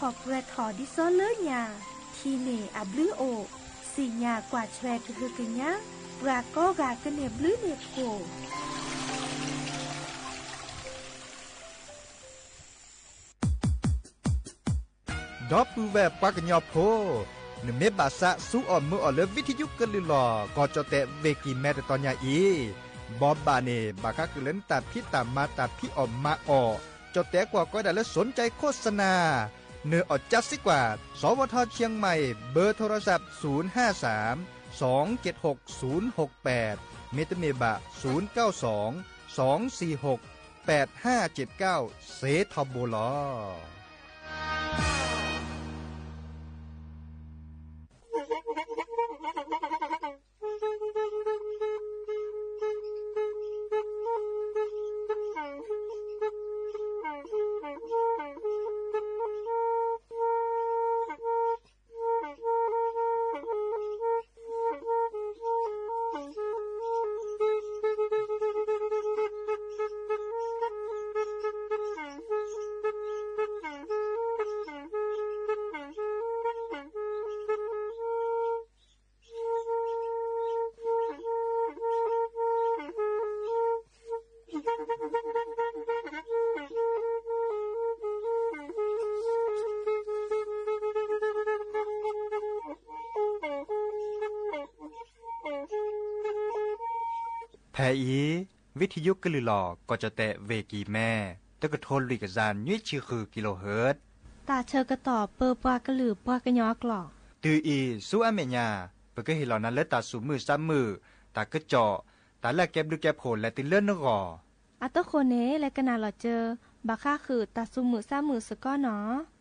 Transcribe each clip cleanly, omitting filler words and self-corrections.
อเกรดถอดิซอเลญาทีเนอับลือโอสีญากว่าแชร์คือกันยะปรากอกากันเนบลือเนโกดอปูแวปากญอโพนเมบาสะสู้อ่อนมืออ่อนเลวิทยุกันลือหลอก็จะแตะเวกีแม่ตอนยาอีบอบบาเนบาคักเล่นตัดพี่ตามมาตัดพี่ออมมาออจะแตะกว่าก็ได้และสนใจโฆษณาเนื้ออดจัดสิกว่าสวทเชียงใหม่เบอร์โทรศัพท์053 276 068เมตเมบะ092 246 8579เสทบลอแพอีวิทยุกลือหลอก็จะแตะเวกีแม่ตะกะทนลิกจานยุ้ยชื่อคือกิโลเฮิรตซ์ตาเชอกระต่อเปอปากระหลือปากระยอกหลอกตืออีสู้อเมญาเปก็เห็นเหล่านั้นและตาสูมือซ้ำมือตากระเจาะตาแลกแก็บดูแก็บโผลและติเลื่อนนกออัตโคเนและกนาหลอเจอบาค่าคือตาสูมือซ้ำมือสก้อเนาะ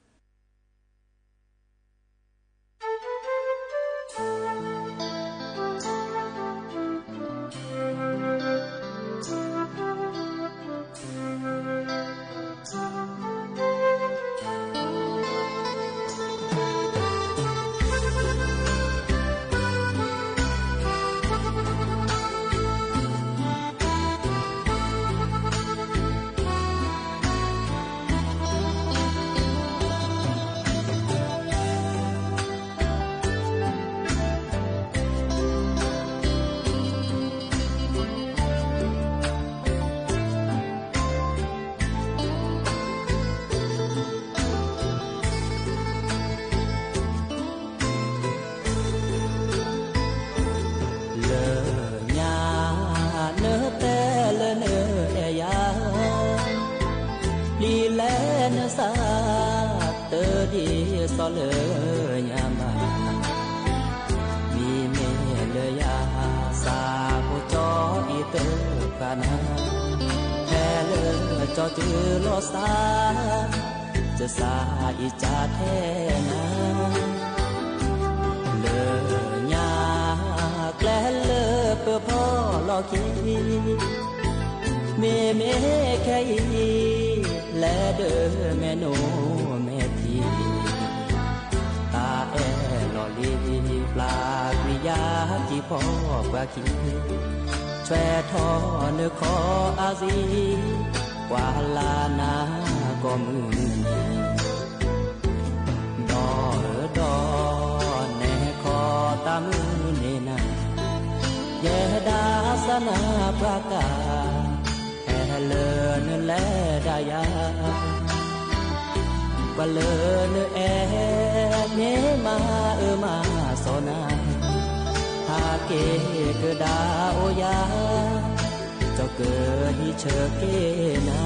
ซอเลยยามามีเมเลยาสาผู้จออีเตอร์กานาแท้เลยจอจือโลสาจะสาอีจาแท้นาเลยยาแกล้เลยเพื่อพ่อลอกีเมแค่และเด้อแม่หนูแม่ทีตาลอลีปลากวิยาที่พ่อกว่าขีแช่ทอเนื้อคออาซีกว่าลานาก็มือดอแน่คอตามือเนนาแย่ดาสนาประกาเลนแลดายาบะเลนแอเนมามาโซนาหาเกเกดาโอยาเจ้าเกิดที่เชอเกนา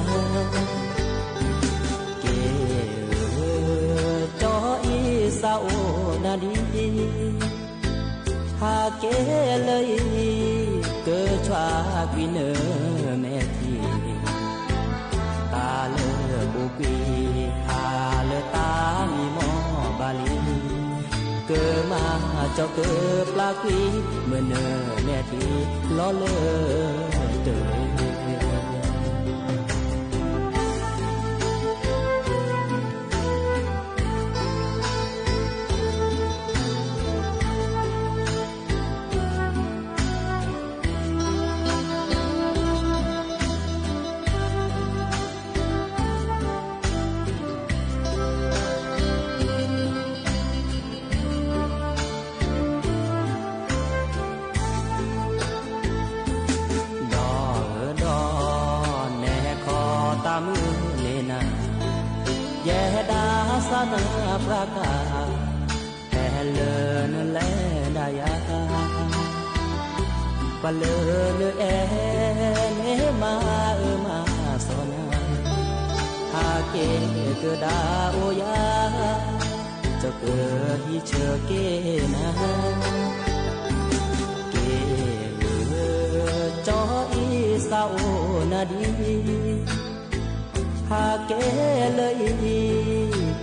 เกจออีสาวนาดีหาเกเลยเกิดชวากินแม่ทีตาเลบุกีหาเลตามีหมอบาลีเกิดมาเจ้าเกิดปลากีเมื่อเนอแม่ทีล้อเลยเต สนาประกาศแต่เลินแลดายาปะเลินแอเนมามาสนาหาเกเกดาโอยาจะเกิดที่เชอเกนาเกจออีสาวนาดีหาเกเลย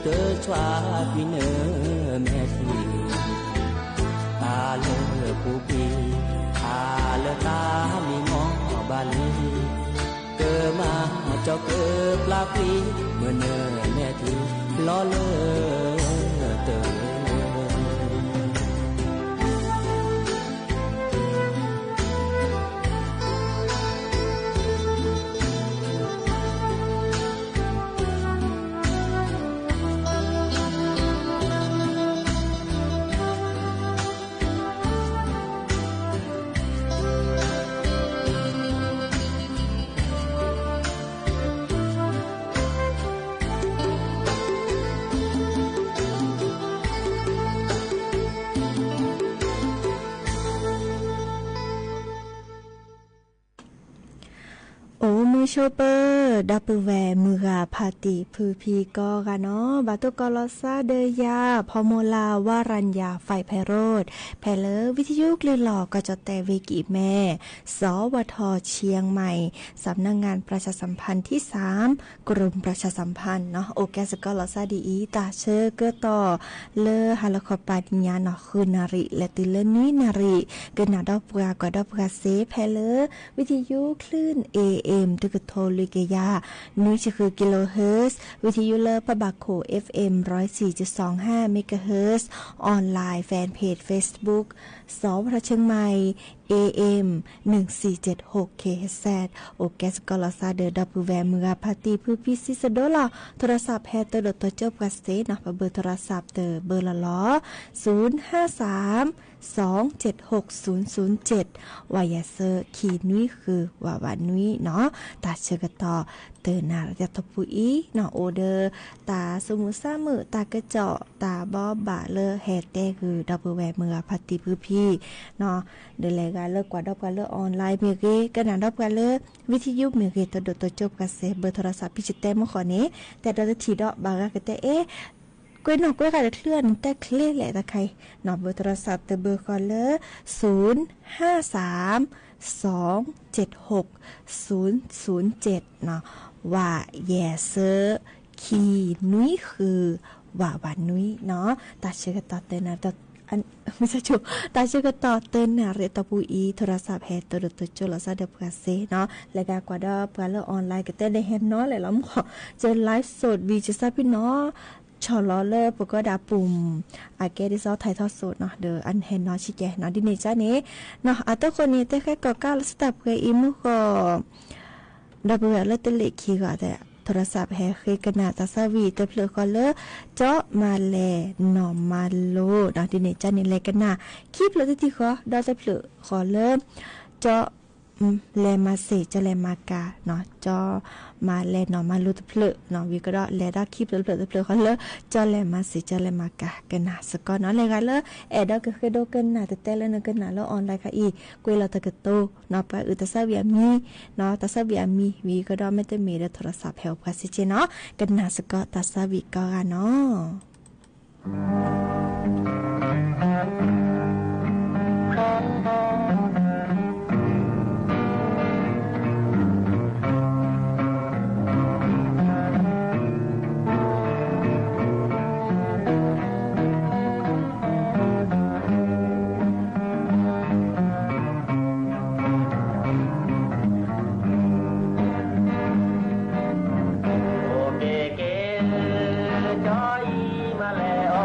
เกิดชวาปีเนอแม่ทีตาเลอผู้ปีตาเลอตามีหมอบาลีเกิดมาเจ้าเกิดปลาปีเมื่อเนอแม่ทีล้อเลอเตอโชเปอร์ดับเบิลแวร์มือกาพาติพือพีก็กันเนาะบาตุกอลอซาเดยาพอโมลาวารัญญาไฟไพโรธแพเลอวิทยุกลือหลอกก็จะแต่เวกิแม่สวทเชียงใหม่สำนักงานประชาสัมพันธ์ที่3กรมประชาสัมพันธ์เนาะโอแกสกอลอซาดีอีตาเชอเกต่อเลอฮาลคอปาดิญาเนาะคือนาริและติเลนี้นาริเกนาดอกปรากอดอกปราเซแพเลอวิทยุคลื่น AMตึกโทลิเกยานุ้ยคือกิโลเฮิรตซ์วิทยุเลอร์ปะบักโข FM 104.25 เมกะเฮิรตซ์ออนไลน์แฟนเพจ Facebook สวทเชียงใหม่ AM 1476 KHZ โอแกสกอลาซาเดอดับแวร์มือพาติผู้พิซิสโดลาโทรศัพท์แฮตเตอร์ดตัวเจ้ากัสเซนะเบอร์โทรศัพท์เตอเบอร์ละล้อ053276007วายาเซอร์ขีนุ้ยคือวาวานุ้ยเนาะตาเชกต่อเตอนาจะทปุอีเนาะโอเดอร์ตาสมุซามือตากระเจาะตาบอบะเลอแฮตแต่คือดับแวร์มือพาติผู้พี่เนาะเดลกาเลิกกว่าดอกกันเลิกออนไลน์เมเกกันนะดอกกันเลิกวิทยุเมเกตัวโดตัวจบกันเซเบอร์โทรศัพท์พิจิตแต้มขอนี้แต่เราจะถีดอกบางก็แต่กวยนอกกวยกาเคลื่อนแต่เคลื่อนแหละตะใครนอกเบอร์โทรศัพท์แต่เบอร์คอลเลอร์053276007เนาะว่าแย่เซอร์คีนุ้ยคือว่าวันนุ้ยเนาะตัดเชือกต่อเตนะอันไม่ใช่จูตาชื่อก็ต่อเตินนะเรตปูอีโทรศัพท์แฮตตัวโจลซาเดปกาเซเนาะแล้วก็กว่าดอกว่าเลิกออนไลน์ก็แต่ได้เห็นเนาะแล้วล้ำขอเจอไลฟ์สดวีจะทราบพี่เนาะชอลอเลอร์ปก็ดาปุ่มอาเกดิซอไทยทอดสดเนาะเดออันเห็นเนาะชิแกเนาะดิเนจ้านี้เนาะอัตคนนี้แต่แค่ก็ก้าวสตับเคยอิมุก็ดับเบิลเลตเลคีก็แต่โทรศัพท์แฮเคยกนาตาซาวีเตเพลคอลเลอร์เจาะมาแลนอมาโลนะดิเนจันนี่แลกันนาคลิปเลยที่ขอดอเตเพลคอลเลอร์เจาะแลมาเซจะแลมากาเนาะเจาะมาแลนอมาโลเตเพลเนาะวิก็ดอแลดาคลิปเลยเตเพลคอลเลอร์เจาะแลมาเซจะแลมากากันนาสกอเนาะแลกันเลอแอดก็เคยโดกันนาแต่แล้วนกันนาแล้วออนไลน์ค่ะอีกวยเราตะกะโตเนาะปะตาซาเวียมีเนาะตาซาเวียมีวีก็ดอไม่ได้มีโทรศัพท์แฮลพาซิเจเนาะกันนาสกอตาซาวิก็เนาะJoy, my leo,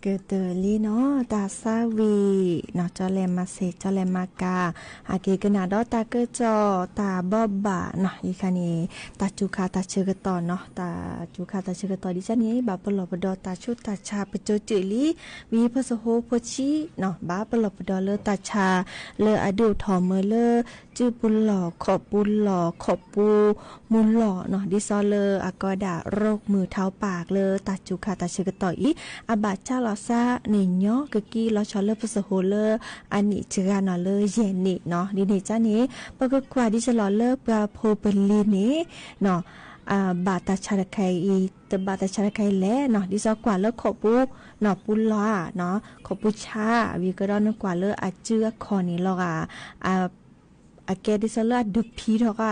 เกิดเตอลีเนาะตาซาวีเนาะจอแลมาเซจอแลมากาอาเกกนาดอตาเกจอตาบอบบะเนาะอีคานีตาจูคาตาเชกตอเนาะตาจูคาตาเชกตอดิจันนี้บาปลอบดอตาชุตาชาปโจจิลีวีพสโฮโพชิเนาะบาปลอบดอเลตาชาเลออดูทอเมเลจื้อปุลหล่อขอบปุลหล่อขอบปูมุลหล่อเนาะดิซอเลออากอดาโรคมือเท้าปากเลอตาจูคาตาเชกตออีอาบาชาลอซาเนญอกะกีลอชอเลพสโฮเลอันนี้เจกานอเลเยนิเนาะดิเนจานี้ปกกว่าดิจะลอเลปราโพเปลีนี้เนาะบาตาชาไคอีตบาตาชาไคแลเนาะดิซอกว่าเลขอปูเนาะปุลาเนาะขอปูชาวีก็ดอนกว่าเลอาเจือคอนี่ลอกอาเกดิซอเลดุพีทอก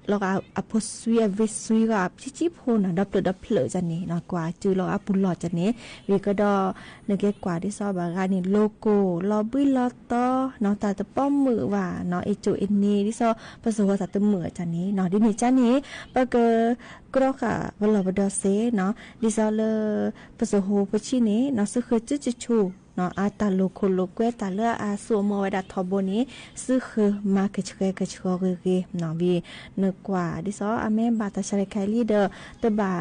เราก็เอาพสวีเวสวีก็ชิโพนะดับเพลจันนี้เนาะกว่าจือเราปุลลอจันนี้วีก็ดอเนเกกว่าที่ซอบากานี่โลโก้ลอบิลอตอเนาะตาตะป้อมมือว่าเนาะไอโจเอ็นนี่ที่ซอภาษาภาษาตะมือจันนี้เนาะดินี่จันนี้ปะเกกรอกะวลอบดอเซเนาะดิซอเลภาษาโฮปชินี้เนาะซึคือจิชูเนาะอาตาโลโคโลเกตาเลอาสัวโมวดาทอโบนี้ซึคือมาเกชเกชเกเนาะวีเนกว่าดิซออาเมบาตาชาเลไคลีเดอตบา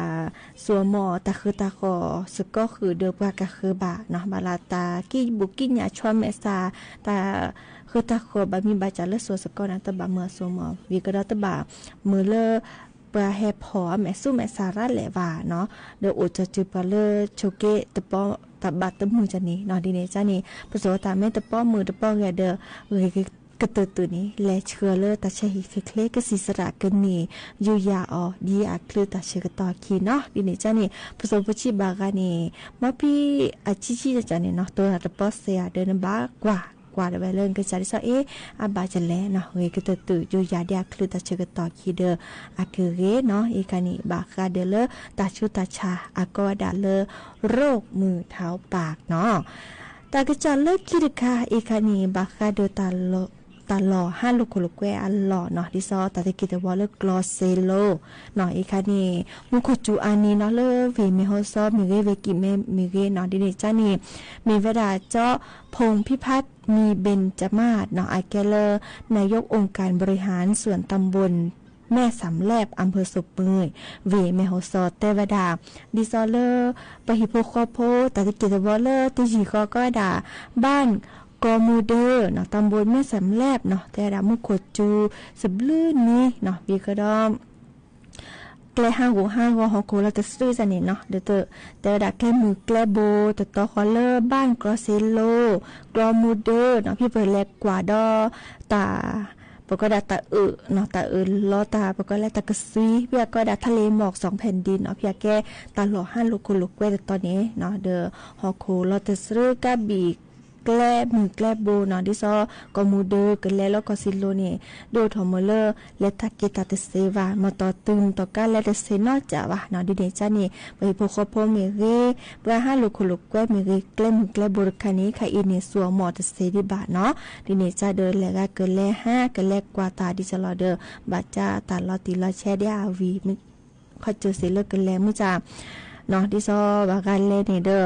สัวโมตาคือตาคอสก็คือเดปากะคือบาเนาะบาลาตากิบุกิญญาชวเมซาตาคือตาคอบามีบาจาเลสัวสก็นะตบาเมื่อสัวโมวีก็ดตบาเมื่อเลปลาแฮพอแม่สู้แม่สาระแหละว่าเนาะเดอโอจะจือปลาเลโชเกตปอตบัดตมือจันนี้เนาะดีเนจันนี้ภาษาตาแม่ตป้อมือตป้อแกเดอกระตือตัวนี้และเชื่อเลตาเชฮิเคเลกสิสระกันนี่ยูยาออดีอาคลือตาเชกตอคีเนาะดีเนจันนี้ภาษาปชิบากานี่มาพี่อาชิจันนี่เนาะตัวตป้อเสียเดินบ้ากว่าเดเรื่องก็จะได้ซออาบาจะแลเนาะเวกตตุอยู่ยาเดียคลือตาเชกตอคีเดออาคือเรเนาะอีกานี่บากาเดเลตาชุตาชาอากอดาเลโรคมือเท้าปากเนาะตากจะเลิกคิดค่ะอีกานี่บากาเดตาลอห้าลูกโคลกเวอัลลอเนาะดิซอตาตะกิตวอลกลอเซโลเนาะอีกานี่มุขจูอานีเนาะเลเวเมโฮซอมีเรเวกิเมมีเรเนาะดิเนจานี่มีเวลาเจาะพงพิพัฒน์มีเบญจมาศเนาะอาแกเลนายกองค์การบริหารส่วนตำบลแม่สำแลบอำเภอสุบเมยเวเมโฮซอเตวดาดิซอเลปะหิโพคอโพตาตะกิตวอลติจิก็ดาบ้านกอมูเดอร์เนาะตำบลแม่สำแลบเนาะแต่ดามุขจูสบลื่นนี้เนาะวีกระดอมแกลห้างหูห้างฮอโคลาตสตรีจันนี่เนาะเดอแต่ดาแกมือแกลโบตตอคอเลอร์บ้านกรอเซโลกอมูเดอร์เนาะพี่เปิดแลกกว่าดอตาปกดาตาเนาะตาลอตาปกแลตากซีพี่ก็ดาทะเลหมอก2แผ่นดินเนาะพี่แกตาหล่อ5ลูกโลกเวตอนนี้เนาะเดอฮอโคลาตสตรีกะบีแกลมือแกลโบเนาะดิซอกอมูเดอร์กันแล้วก็ซิโลนี่โดทอมเลอร์เลตาเกตาเตเซวามาต่อตึงต่อกันและเตเซนอจาวะเนาะดิเนจานี่ไปพวกพอเมเรปรา5ลูกโลกแกเมเรแกลมือแกลโบรคานี้ค่ะอินสัวหมอเตเซดิบาเนาะดิเนจาเดอแล้วก็เกล5กันแลกกว่าตาดิจลอเดอบาจาตาลอติลอแชเดอาวีเขาเจอเซเลกันแล้วมุจาเนาะดิซอบากันเลนี่เดอ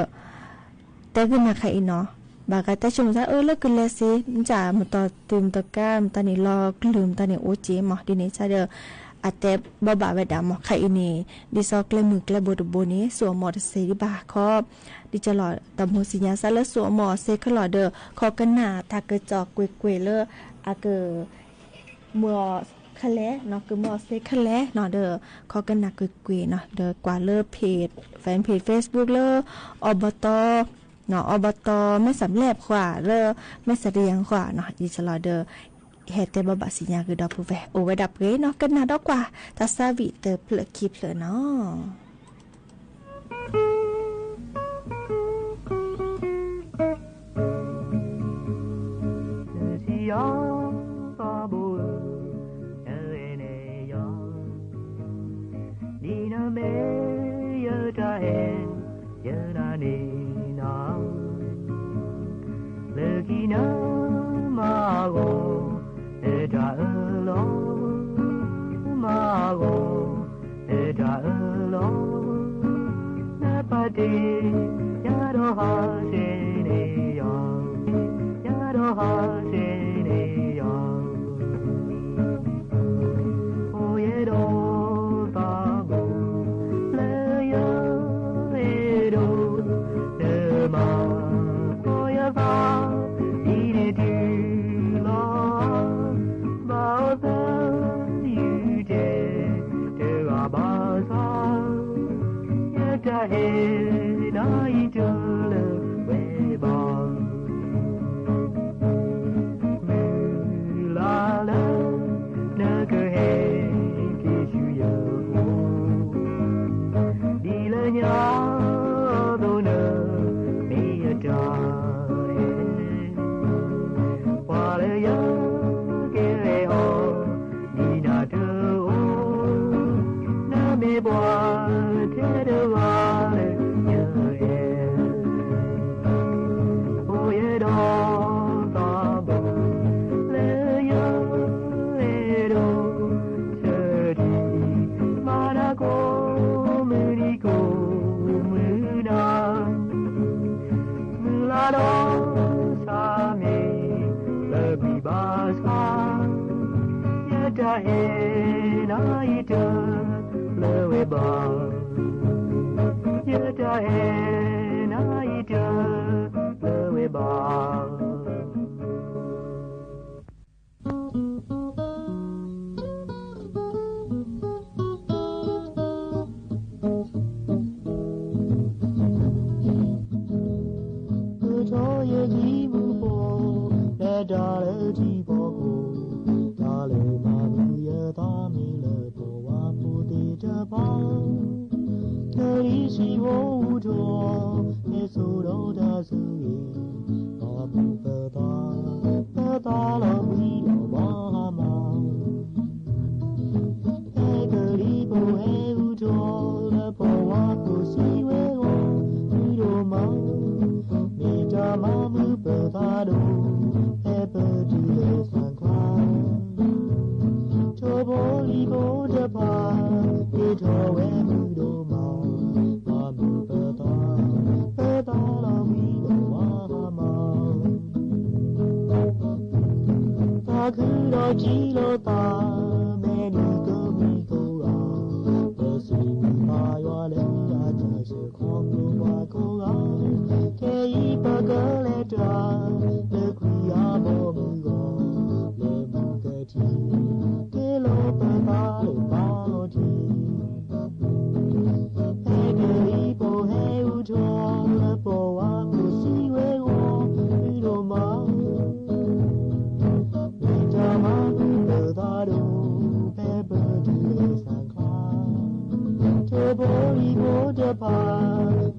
แต่ขึ้นมาค่ะอีเนาะบากาแต่ชมซะเลิกกันแล้วสิมันจะมาต่อตื่มตะก้ามตอนนี้รอกลืมตอนนี้โอเจหมอดิเนชาเดออาแต่บ่าเวดาหมอไข่นี่ดิซอกเลมือกเลโบดโบนี้สวมหมอเซดิบาคอบดิจะหลอดตำโหสิญญาซะแล้วสวมหมอเซคลอเดอคอกันหน้าถ้าเกิดจอกเกวเลอาเกมัวคะแลเนาะคือหมอเซคะแลเนาะเด้อคอกันหน้าเกวเนาะเด้อกว่าเลอเพจแฟนเพจ Facebook เลออบตเนาะอบตไม่สำแลบขวาเลอไม่เสรียงขวาเนาะดิฉลอเดอเฮเตบบบสิญญาคือดอกผู้แวโอไว้ดับเรเนาะกันนาดอกกว่าตาซาวิเตอเพลคลิปเลยเนาะ เอ็นายเจอเลยเวบองมือลาลา那个黑给需要ดีละญาโดนไม่ยาว่าเลยยาเกเรโอนี่นาเธอโอน่าไม่บัวเธอเดว่าเลยเยอะเอโอเยดอตาบเลยยาเอโดเธอดีมานาโกมือดีโกมือนามือลาโดสามีเลบีบาสายะดาเอนายเจอเลเวบายะดาเอนายเจอเลเวบาဒါလေဒီဘောကိုဒါလေမာမီရသားမီလေဘောဝါပူတီတပေါင်းကလေးရှိဖို့တော်နေဆိုတော့ဒါဆိုရင်ဘာဘူးပဲသားလောမီလောဘာမောင်ကလေးဘောဟဲဦးတော်လေဘောဝါပူစီဝဲကိုဒီလိုမောင်မိတာမမှုပဲသားတို့Choboli bodapa, ito wemu do ma, mamu peta la mido mahama. Takuro jilo ta, meni komi koa, besi mayo le aja se kongo wa koa, ke ipa gale tra, le kuya mo mugo, le mugeti. Lo pa pa lo ti he ge po he u cho la po wa ku si we wo ni lo ma ni ta ma ku pe da do pe pe ti le san kha che bo li bo de pa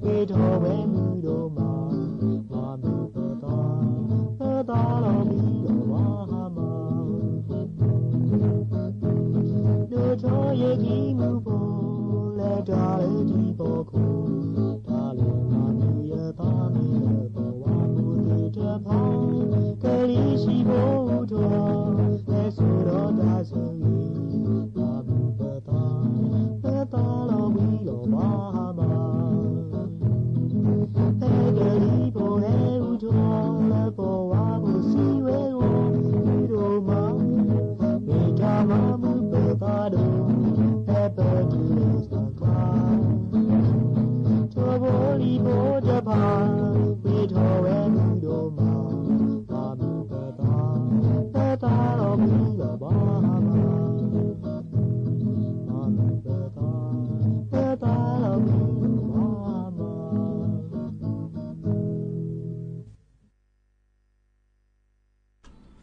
pe tho we mu do ma mu pe da lo mi lo wa ma cho ye ki mu bo le da le di bo ko da le ma mi ya ta mi le bo wa bu ti ta pa ke li shi bo to le so do da so yi ma bu pe ta lo mi lo ma ma ke li bo he u to le bo wa bu si we wo ni do ma mi ta ma mu pe ta do Choboli bodapa, we towe mudo ma, mamu peta lo mi la bahama, mamu peta lo mi bahama.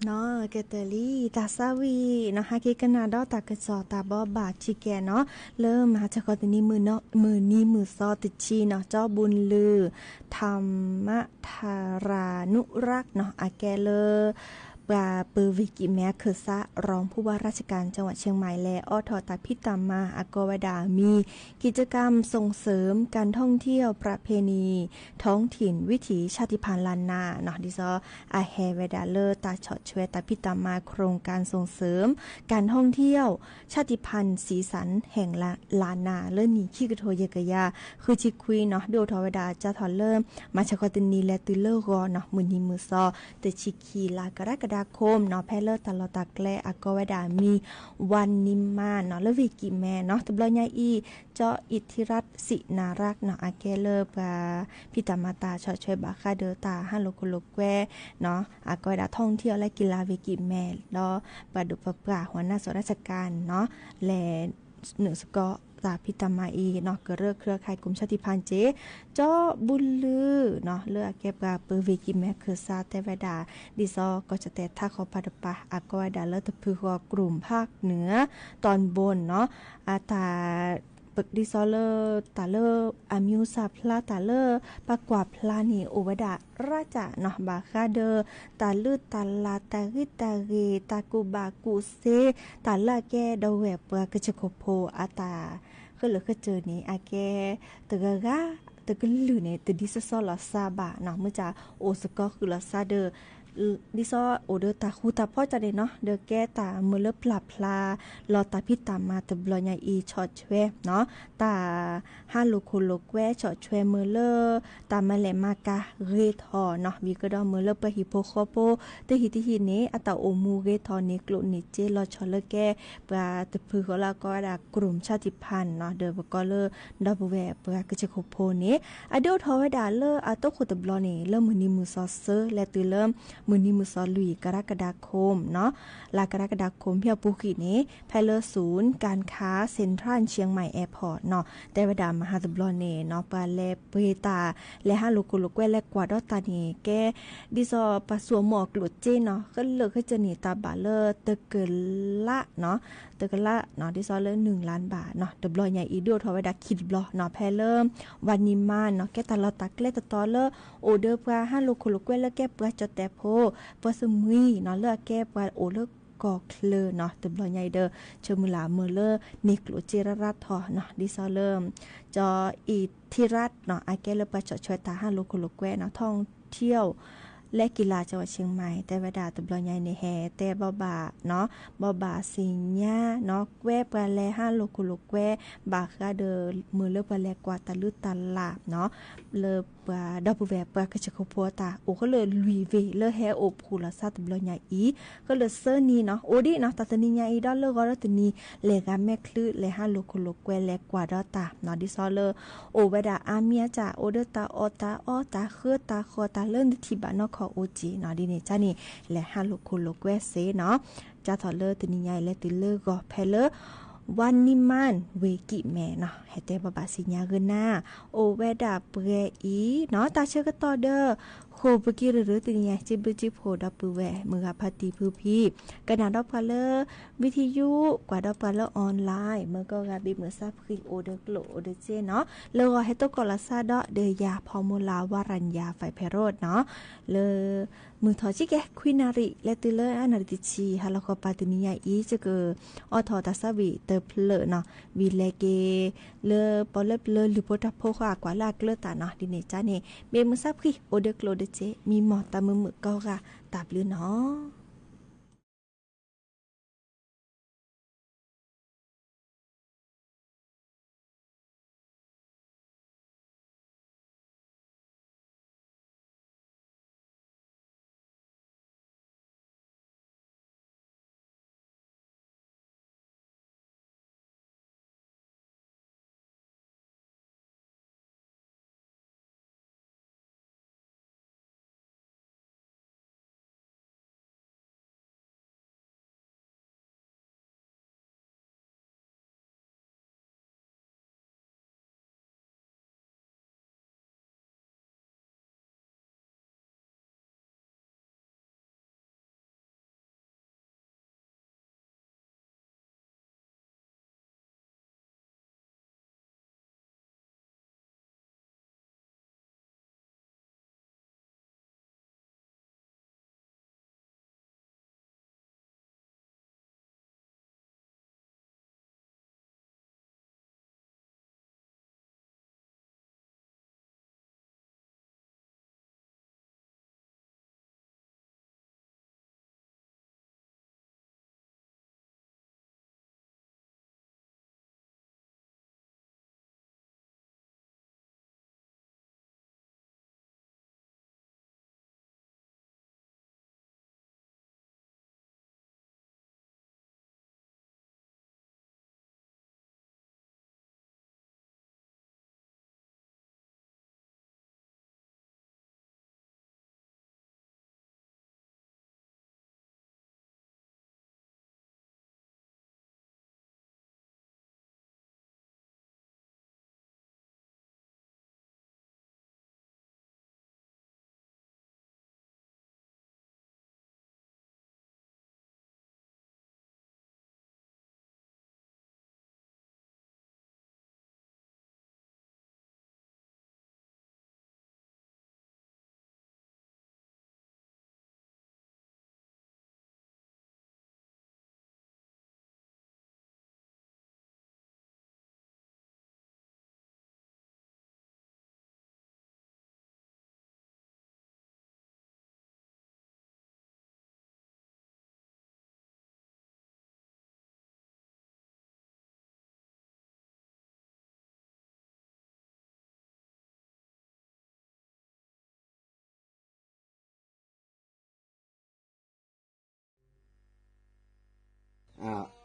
เนาะเกตลีตาซาวีเนาะฮากิกนาดอตากะจอตาบอบาชิแกเนาะเริ่มมาจากกอตนี้มือเนาะมือนี้มือซอติชีเนาะเจ้าบุญลือธรรมธารานุรักษ์เนาะอาแกเลปาปือวิกิแมคือซะรองผู้ว่าราชการจังหวัดเชียงใหม่และอทตาพิตามมาอากวดามีกิจกรรมส่งเสริมการท่องเที่ยวประเพณีท้องถิ่นวิถีชาติพันธุ์ล้านนาเนาะดิซออาแฮเวดาเลอตาชอช่วยตาพิตามมาโครงการส่งเสริมการท่องเที่ยวชาติพันธุ์สีสันแห่งล้านนาเลิ่นนี่ขี้กระโทเยกะยาคือจิคุยเนาะโดทวดาจะถอนเริ่มมาชะกอตินีและตุเลอรอเนาะมื้อนี้มื้อซอเตชิคีลากรกฎาคมเนาะแพเลอร์ตลอดตากแลอากวดามีวันนิมมาเนาะและวิกิแมเนาะตบลอยอีเจาะอิทธิรัตน์ศินารักษ์เนาะอาแกเลอร์ปาพิตามาตาชอช่วยบาคาเดอตาฮันโลโกโลแกเนาะอากวดาท่องเที่ยวและกีฬาวิกิแมเนาะปาดุปปราหัวหน้าส่วนราชการเนาะและ เหนือสกอตาพิตามาอีเนาะก็เลือกเครือข่ายกลุ่มชาติพันธุ์เจจอบุญลือเนาะเลือกเก็บกาเปอร์เวกิแมคือซาเตวดาดิซอก็จะแต่ถ้าขอพัดปะอากอยดาเลตะพือกลุ่มภาคเหนือตอนบนเนาะอาตาปึกดิซอเลอร์ตาเลอร์อามิวซาพลาตาเลอร์ปากกว่าพลานีโอวดาราชาเนาะบาคาเดอตาลือตาลาตาริตาเรตากูบากูเซตาลาแกดเวปกะชโคโพอาตาคือเหลือคือเจอนี้อาแกตะกะกะตะกะลือเนี่ยตะดิซอลาซาบะเนาะเมื่อจะโอสกอคือลาซาเดอดิซอโอเดอตาคูตาพ่อจะได้เนาะเดอแกตาเมื่อเลปลาพลาลอตาพิตามาตะบลอยอีชอดช่วยเนาะตาฮาโลโคโลแควชอดช่วยเมื่อเลตามาแลมากาเรทอเนาะวีก็ดอเมื่อเลปฮิโปโคโปตะหิติหินี้อตาโอมูเรทอนี้กลุนิเจลอชอเลแกปาตะพือเขาละก็ดากลุ่มชาติพันธุ์เนาะเดอก็เลดับแวปากะจะโคโพนี้อเดอทอวดาเลอโตโคตบลอนี่เลมือนิมือซอเซและตือเริ่มมือนิมือซอลุยกรกฎาคมเนาะลากรกฎาคมเพียปุกินี้แพเลอร์ศูนย์การค้าเซ็นทรัลเชียงใหม่แอร์พอร์ตเนาะแต่วดามหาตบลอนี่เนาะปาเลเปตาและฮาโลโกโลแกและกว่าดอตานี่แกดิซอปะสัวหมอกลุดเจเนาะก็เลิกให้จะหนีตาบาเลอตะเกินละเนาะตะเกินละเนาะดิซอเล1ล้านบาทเนาะตบลอใหญ่อีเดียวทวดาคิดบลอเนาะแพเลอร์วันนิมานเนาะแกตาลอตักเลตตอเลอโอเดอร์ปาฮาโลโกโลแกและแกปะจอแต่โพปะสมุยเนาะเลือกแก้ปะโอเลิกกอเคลเนาะตบลอใหญ่เด้อเชมุลาเมเลอร์นิกโลเจรรัตทอเนาะดิซอเลอร์จออีทิรัตเนาะอาแกเลปะจอช่วยตาฮาโลโกโลแกเนาะท่องเที่ยวและกีฬาจังหวัดเชียงใหม่แต่วดาตบลอใหญ่ในแฮแต่บ่บาเนาะบ่บาสิญญาเนาะแวปะแลฮาโลโกโลแกบาคาเดอมือเลปะแลกว่าตะลุตะลาบเนาะเลปะดับแวปะกะจะโคโพตาโอก็เลยลุยเวเลแฮโอพูลาซาตบลอใหญ่อีก็เลยเซอร์นี่เนาะโอดิเนาะตะตะนิญาอีดอลเลก็รตนีเลกาแม่คลืและฮาโลโกโลแกแลกว่าดอตาเนาะดิซอเลโอวดาอาเมียจ่าโอเดตาออตาออตาเคือตาคอตาเลิ่นที่บ้านนอกขอโอจีเนาะดินี่จ้านี่และฮาโลโคโลแกเซเนาะจ้าถอเลตนิญาและติเลก็แพเลวันนิมันเวกิแม่เนาะให้แต่บาบาสิญาเกินหน้าโอเวดาเปรอีเนาะตาเชื่อก็ต่อเด้อโคปกิหรือติญาจิบจิโพดับปือแวมือพัตีพื้พี่กระดาษดอกพาเลวิทยุกว่าดอกพาเลออนไลน์เมื่อก็กาบิมือซับคลิโอเดกโลโอเดเจเนาะเลอให้ตกอลาซาดอเดยาพอมูลาวารัญญาไฟเพโรดเนาะเลมือถอจิแกควินาริและติเลอนาริติชีฮาลคอปาตินิยาอีจะเกอทอตาซาวิเตเพลเนาะวิเลเกเลปอเลเลลิโปตาโพขากว่าลากเลตาเนาะดิเนจ้านี่เบมือซับคลิโอเดกโลเดเจมีหมอตามือก็กะตาบลือเนาะ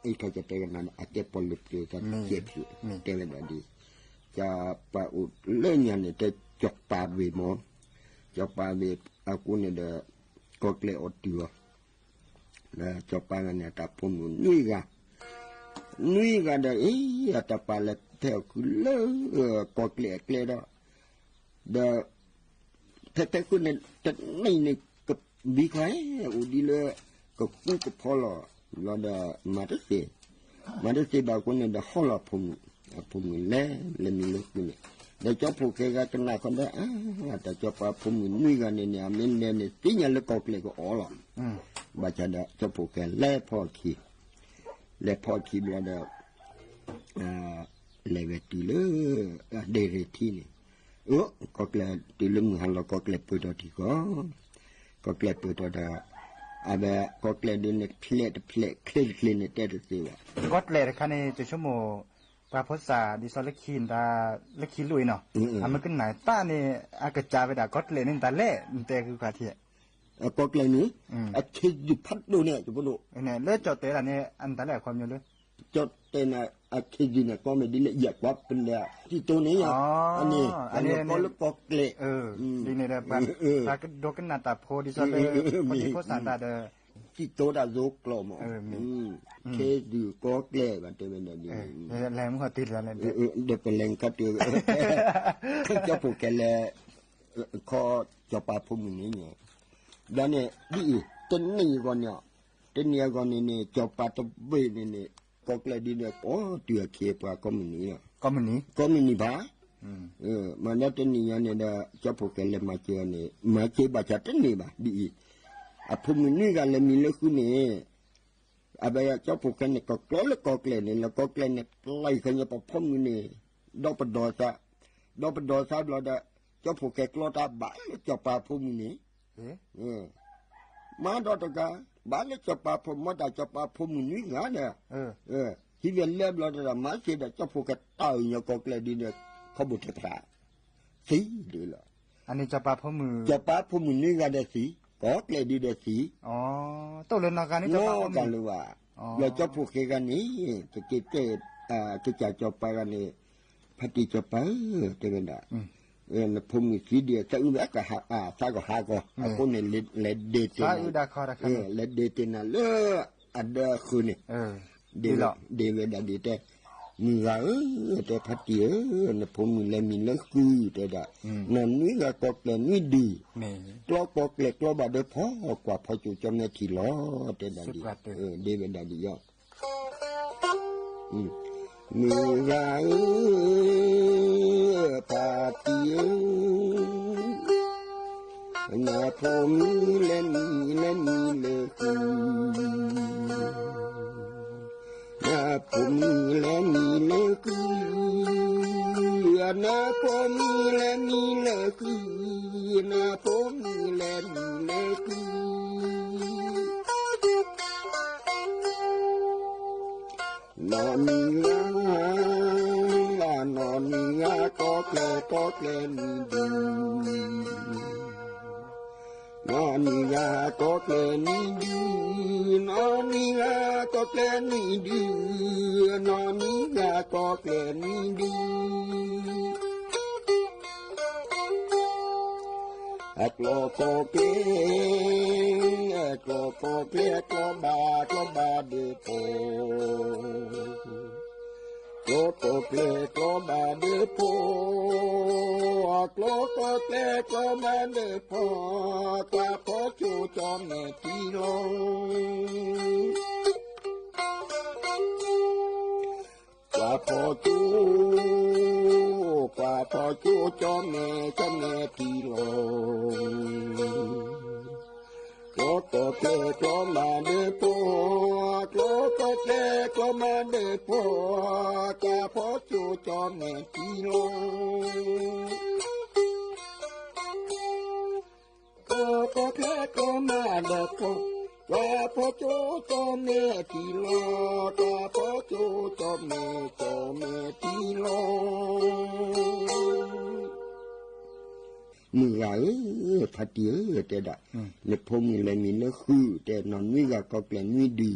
ไอ้เขาจะเตะกันนั้นอาจจะปลุกอยู่จะเจ็บอยู่เตะกันดีจะปะอุดเล่นยันเนี่ยจะจกปาเวมอนจกปาเวอากูเนี่ยเดก็เกลียดตัวแล้วจกปากันเนี่ยแต่ผมนุ้ยกันเดแต่ปาเล็กเท่าคือเล่ก็เกลียดแล้วเดแต่คุณเนี่ยจะไม่เนี่ยกับบีใครอุดีเลยก็กูก็พอละเราเดมาได้สิบางคนเนี่ยเดฮอลผมเล่มีลูกเนี่ยเดี๋ยวจบผูกกันกันหน้าคนได้แต่จบผมนุ้ยกันเนี่ยมันเนี่ยที่เนี่ยเล็กก็เล็กก็อ๋อละบาดจะจบผูกกันเล่พอขี้เราเดเลเวทีเลยเดเรทีนี่ก็เกลตีลึงหันเราก็เกลปืนตัวที่ก็เกลปืนตัวเดอาเบก็เกลดินเล็กเพลคลีนเนี่ยเด็ดสิวะก็เกลคันนี้จะชั่วโมงปลาพษาดิซอลเล็กคีนตาเล็กคีลุยเนาะมันก็ไหนต้าเนี่ยอากาศจ่าไปด่าก็เกลนี่ตาเล่แต่คือขาเทียก็เกลนี้คิดอยู่พัดดูเนี่ยจะพูดดูเนี่ยเลือดจดเตะอันนี้อันตาเล่ความอยู่เลยจดเตนะคิดอยู่เนี่ยก็ไม่ได้ละเอียดว่าเป็นเนี่ยที่ตัวนี้อันนี้ก็ลูกก็เกลดีเนี่ยแบบถ้าดูกันหน้าตาโพดิซอลเลยคนที่โพสต์ตาเดที่โตดาโซกลมเคดูก็เกลมันเต็มเลยนี่แรงมันก็ติดแล้วเนี่ยเดี๋ยวเป็นแรงก็ติดจะผูกแกเลยคอจะปาพุ่มนี่เนี่ยแล้วเนี่ยดีต้นนี้ก่อนเนี่ยจะปาตะเบนี่ก็เกลดีเนี่ยโอ้เตือเคปาก็มันนี่บ้ามันนั่นต้นนี้เนี่ยจะผูกแกเลยมาเจอเนี่ยมาเจอบาจัดต้นนี้บ้าดีพุ่มนี่กันเลยมีเลือดขึ้นเนี่ยอาไปจะผูกกันเนี่ยก็กล้าก็เกลเนี่ยแล้วก็เกลเนี่ยไล่ขึ้นไปพุ่มนี่ดอกปดอซาเราจะผูกแกกล้าตาบ้าจะปาพุ่มนี่มาดอกตะกาบ้านจะปาพุ่มมาได้จะปาพุ่มนี่งานเนี่ยที่เวียนเล็บเราจะมาเสียแต่จะผูกแกตายเนี่ยก็เกลดีเนี่ยเขาบุตรพระสีดีละอันนี้จะปาพุ่มนี่งานเด็ดสีก็เกลดีเด็ดสีตัวเล่นนาการนี่จะปาพุ่มกันเลยว่าเราจะผูกกันนี้จะเกิดจะจะปากันนี่พัติจะปาเต็มเลยพุ่มสีเดียวจะอุ้มแล้วก็ซาก็หาก็คนเนี่ยเล็ดเดตินะเล็ดเดตินะอันเดอร์คืนนี่เดเวดาดีแต่มีว่าแต่พัติเนี่ยพุ่มเลยมีเลือคือแต่ละนั่นนี่ก็เกลนี่ดีกล้าก็เกลกล้าบาดพอกว่าพอจู่จำเนี่ยทีล้อแต่ละดีเดเวดาดีอ่ะมีว่าปาตินาผมเล่นเลือกนาผมเล่นเลือกนาผมเล่นเลือกนาผมเล่นเลือกนอนงาก็เกลนี่ดีนอนงาก็เกลนี่ดีนอนงาก็เกลนี่ดีนอนงาก็เกลนี่ดีกลอก็เกลก็บาเดโปก็เกลก็บาเดโปก็เกลก็บาเดโปกว่าพอจูจอมเนตีลงกว่าพอจูจอมเนตีลงก็เกลก็มาเดโปก็เกลก็มาเดโปกว่าพอจูจอมเนตีลงก็เกลก็มาเดโปกว่าพอจูจอมเนตีลงกว่าพอจูจอมเนตีลง มือพัดเยอะแต่ละในพงอะไรมีเนื้อคือแต่นอนวิกาก็แกล้งวิดี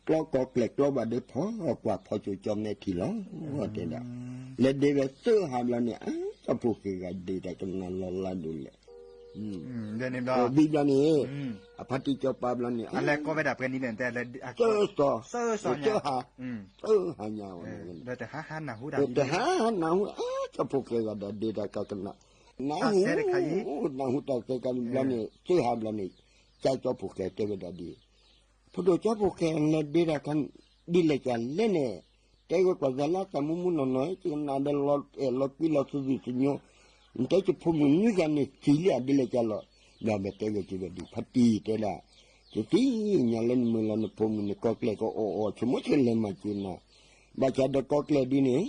ก็แกล้งก็บาดเจ็บพอกว่าพอจุจอมในทีหลังว่าแต่ละและเด็กเสื้อหามแล้วเนี่ยจะพูดกันดีแต่ตรงนั้นเราดูเลยเดี๋ยวนี้เราบีบแล้วนี่พัดที่จบปั๊บแล้วนี่อะไรก็ไม่ดับกันนี่แต่เสื้อต่อเสื้อหายาวแต่หาหนาหูดำแต่หาหนาหูจะพูดกันดีแต่กันนะหนาหูต่อกันแล้วนี่เสื้อหามแล้วนี่ใจจะพูดกันเต็มได้ดีพอดูจะพูดกันเนี่ยดีแต่กันดีเลยกันเล่นเนี่ยแต่ก็กว่าจะละกันมุนน้อยจึงน่าเดินรถปีรถสุดสิเนาะแต่จะพูดมึงนี่กันนี่สิ่งที่ดีเลยกันละเราไม่แต่ก็จะดีพัดตีแต่ละจะที่เนี่ยเล่นมือเราเนี่ยพูดมึงเนี่ยก็เกลียดก็โอ้สมมติเล่นมาจีน่ะบางทีเด็กก็เกลียดดีเนี่ย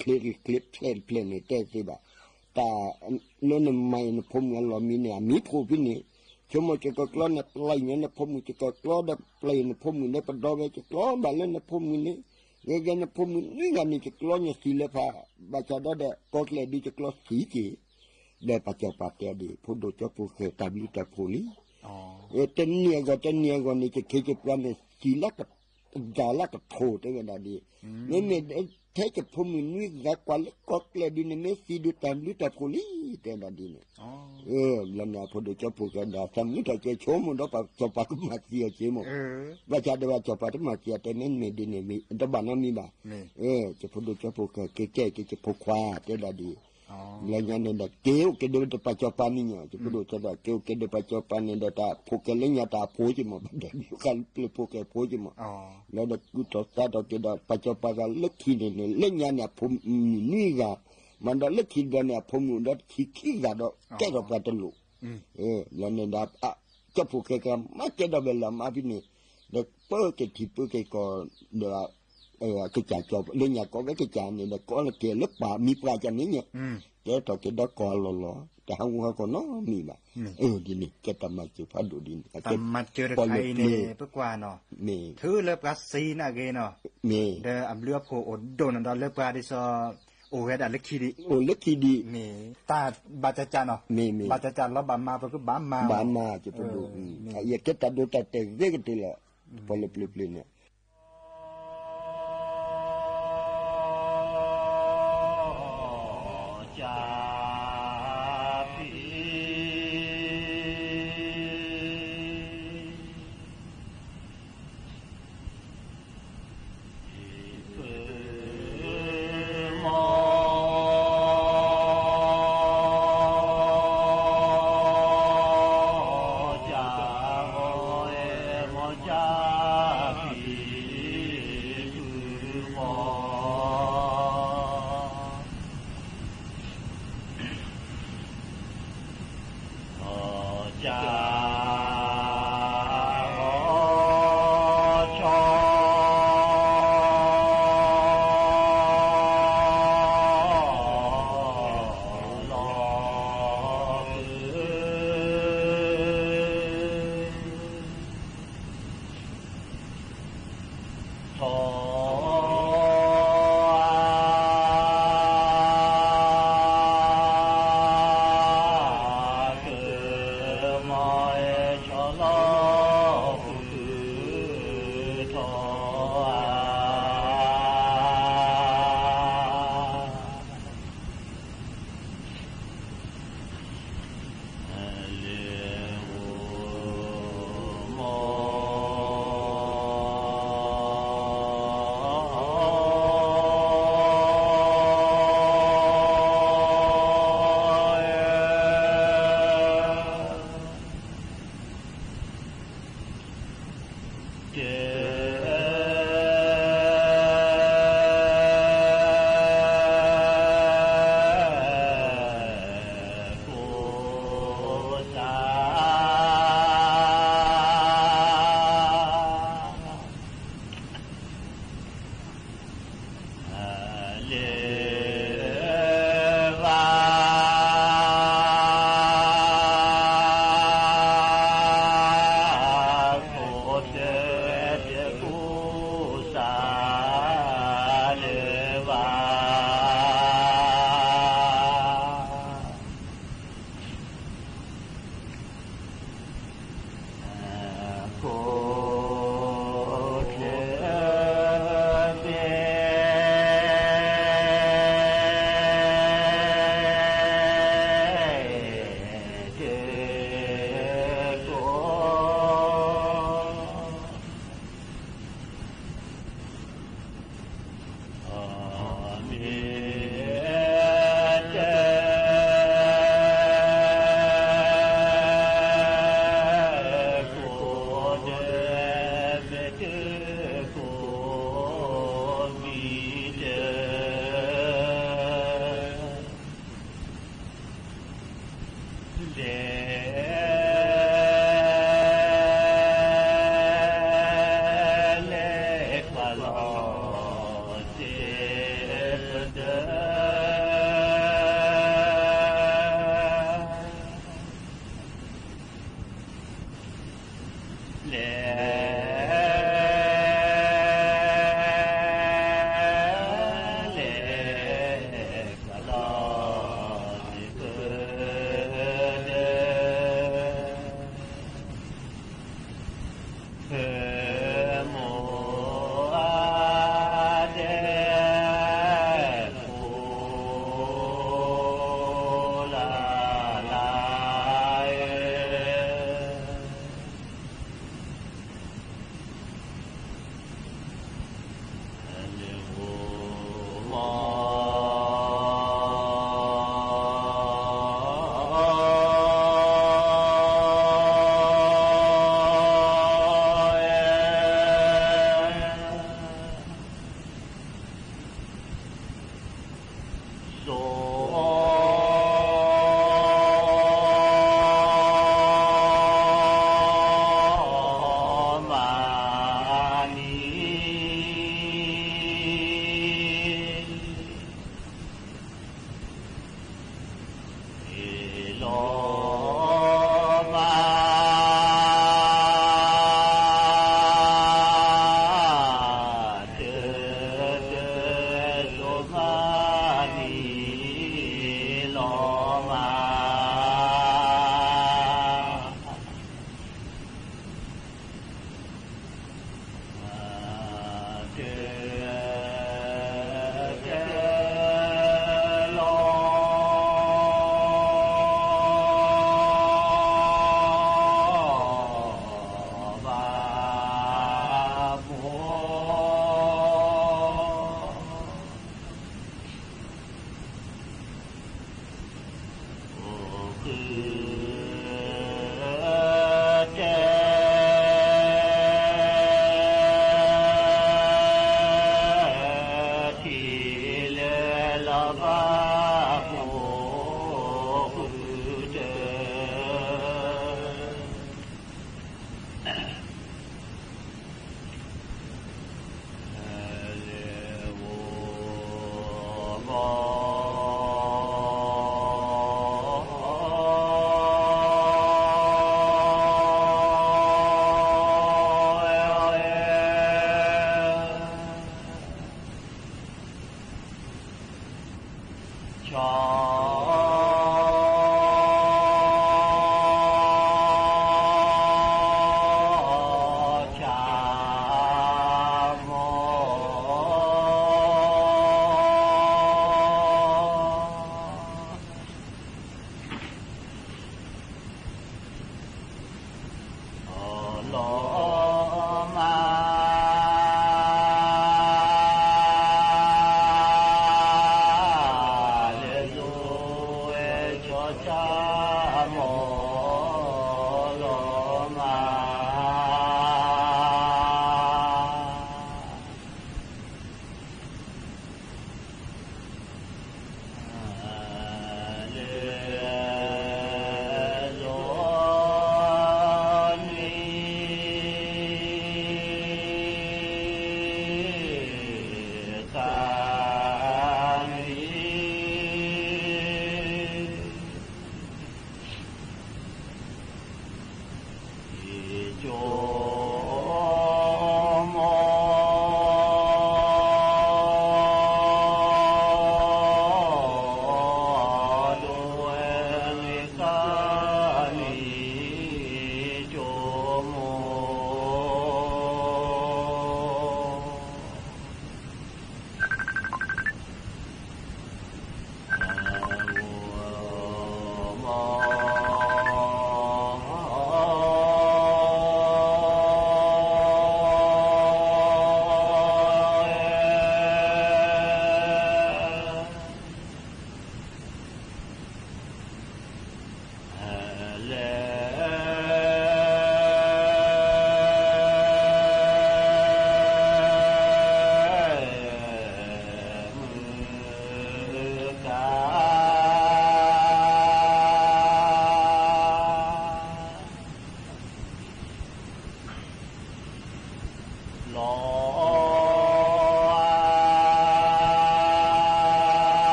คลิปเพลงนี่แต่สิบ่าแต่เล่นไม่เนี่ยพูดมึงเรามีเนี่ยมีพูดพี่นี่สมมติจะก็กล้าเนี่ยปล่อยเนี่ยพูดมึงจะก็กล้าเนี่ยปล่อยเนี่ยพูดมึงเนี่ยประดอไว้จะกล้าแบบเล่นเนี่ยพูดมึงนี่ยังไงเนี่ยพูดมึงนี่กันนี่จะกล้าเนี่ยสีเล็บผ้าบางทีเด็กก็เกลียดดีจะกล้าสีจีได้ปัจจัยปัจจัยดีพูดดูจะพูดเคยตามลิตรพูนี่เต็นเนียก็นี่จะเคยจะปลาเนี่ยสีลักกับจาลักกับโถเท่ากันดีเนี่ยเท่จะพูดมึงนี่รักกว่าเล็กก็เกลียดดีเนี่ยสีดูตามลิตรพูนี่เท่ากันดีเนี่ยแล้วเนี่ยพูดดูจะพูดกันได้สมัยที่จะชมมันต้องจะปักมาเสียเชื่อมั้งว่าจะได้ว่าจะปักมาเสียแต่เนี่ยไม่ดีเนี่ยมีแต่บ้านนั้นมีบ้างจะพูดดูจะพูดแก่จะพูดควาเท่ากันดีแล้วยังเนี่ยเกี่ยวกับเรื่องปัจจุบันนี่จะพูดจะได้เกี่ยวกับเรื่องปัจจุบันนี่แต่พวกเล่นยาตาพูดจิมาเด็กกันพวกพูดจิมาแล้วเด็กกูต่อตาต่อเกี่ยวปัจจุบันเล็กทีเนี่ยเล่นยาเนี่ยผมนี่ก็มันได้เล็กทีเนี่ยผมอยู่ได้ขี้ก็ได้แก่ก็ไปตลุแล้วเนี่ยได้จะพูดกันมาแก่ได้เวลามาพี่นี่เด็กเปิดกี่ทีเปิดกี่ก็เดี๋ยวcái chả cho lên nhà có cái chả này là có là kia lớp bà mi qua cho mấy nhỉ cái đó cái đó có lo cái không có nó mi mà đi nè cái tầm mà chịu phá đủ đi tầm mà chưa được hay nè bước qua nó thứ lớp cá xí nè ghê nó để ẩm lướt hồ ổn đồn đó lớp qua đi soโอ้เวดาเล็กขี้ดีโอ้เล็กขี้ดีนี่ตาบาดจันเนาะบาดจันแล้วบามาไปก็บามาจะไปดูอย่าเก็บตัดดูตัดแต่เรื่องกันทีละพอเล็บๆเนี่ย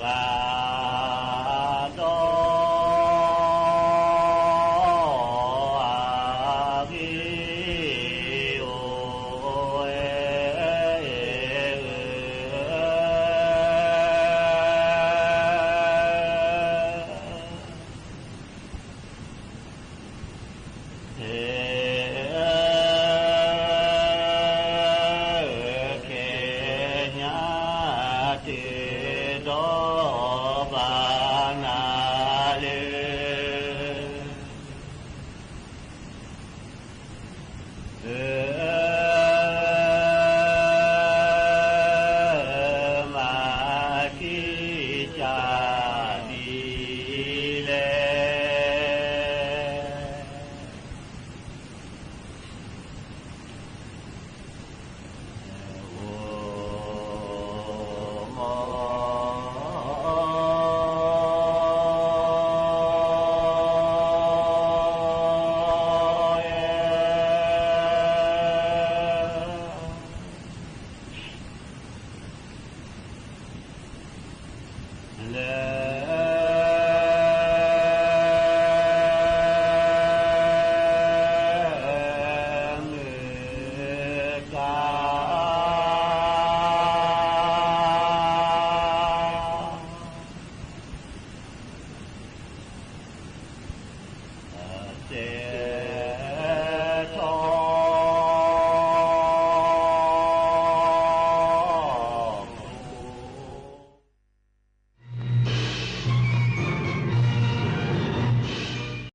ว่า และ